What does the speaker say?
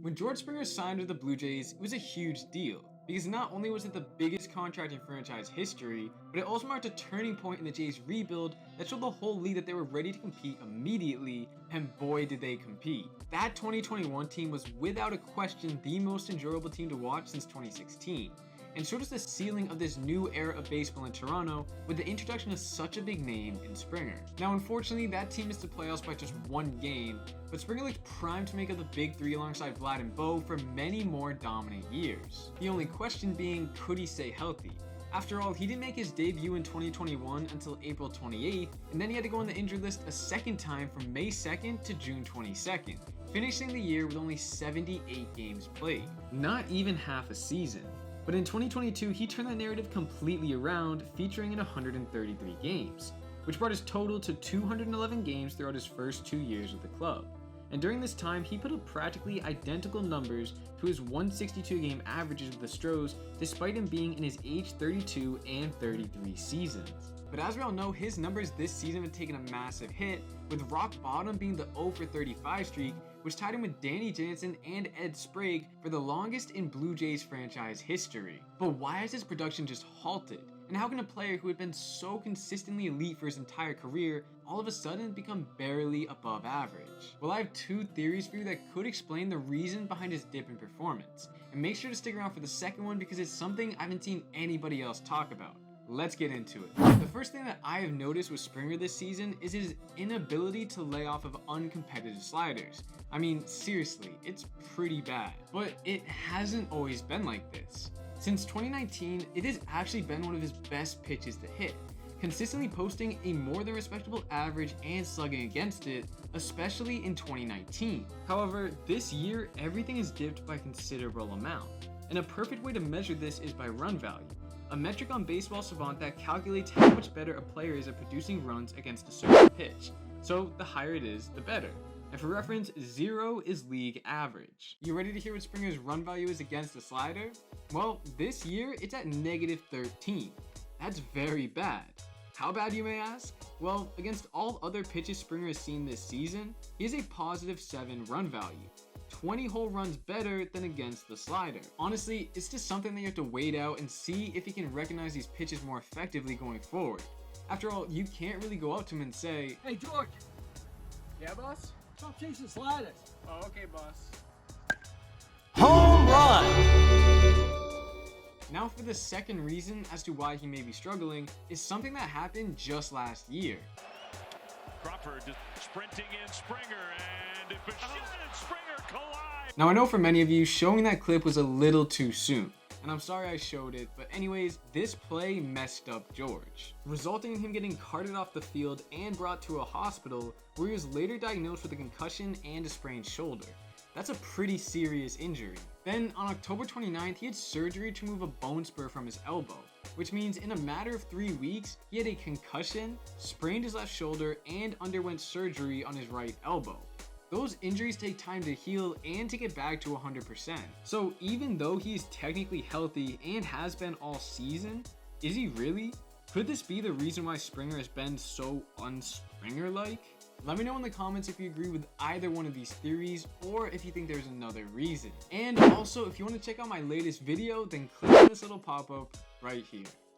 When George Springer signed with the Blue Jays, it was a huge deal, because not only was it the biggest contract in franchise history, but it also marked a turning point in the Jays' rebuild that showed the whole league that they were ready to compete immediately, and boy did they compete. That 2021 team was without a question the most enjoyable team to watch since 2016, and showed us the ceiling of this new era of baseball in Toronto with the introduction of such a big name in Springer. Now unfortunately, that team missed the playoffs by just one game, but Springer looked primed to make up the big three alongside Vlad and Bo for many more dominant years. The only question being, could he stay healthy? After all, he didn't make his debut in 2021 until April 28th, and then he had to go on the injured list a second time from May 2nd to June 22nd, finishing the year with only 78 games played. Not even half a season. But in 2022, he turned that narrative completely around, featuring in 133 games, which brought his total to 211 games throughout his first 2 years with the club. And during this time, he put up practically identical numbers to his 162 game averages with the Stros, despite him being in his age 32 and 33 seasons. But as we all know, his numbers this season have taken a massive hit, with rock bottom being the 0 for 35 streak, which tied him with Danny Jansen and Ed Sprague for the longest in Blue Jays franchise history. But why has his production just halted? And how can a player who had been so consistently elite for his entire career all of a sudden become barely above average? Well, I have two theories for you that could explain the reason behind his dip in performance. And make sure to stick around for the second one because it's something I haven't seen anybody else talk about. Let's get into it. The first thing that I have noticed with Springer this season is his inability to lay off of uncompetitive sliders. I mean, seriously, it's pretty bad. But it hasn't always been like this. Since 2019, it has actually been one of his best pitches to hit, consistently posting a more than respectable average and slugging against it, especially in 2019. However, this year, everything is dipped by a considerable amount. And a perfect way to measure this is by run value, a metric on Baseball Savant that calculates how much better a player is at producing runs against a certain pitch. So the higher it is, the better. And for reference, 0 is league average. You ready to hear what Springer's run value is against the slider? Well, this year it's at -13. That's very bad. How bad, you may ask? Well, against all other pitches Springer has seen this season, he has a +7 run value. 20 whole runs better than against the slider. Honestly, it's just something that you have to wait out and see if he can recognize these pitches more effectively going forward. After all, you can't really go up to him and say, "Hey George, Yeah, boss? stop chasing sliders." Oh, okay, boss. Home run! Now for the second reason as to why he may be struggling is something that happened just last year. Crawford sprinting in Springer, and Bichette and Springer collide. Now I know for many of you, showing that clip was a little too soon, and I'm sorry I showed it, but anyways, this play messed up George, resulting in him getting carted off the field and brought to a hospital where he was later diagnosed with a concussion and a sprained shoulder. That's a pretty serious injury. Then on October 29th, he had surgery to remove a bone spur from his elbow, which means in a matter of 3 weeks, he had a concussion, sprained his left shoulder, and underwent surgery on his right elbow. Those injuries take time to heal and to get back to 100%. So even though he's technically healthy and has been all season, is he really? Could this be the reason why Springer has been so un-Springer-like? Let me know in the comments if you agree with either one of these theories or if you think there's another reason. And also, if you want to check out my latest video, then click on this little pop-up right here.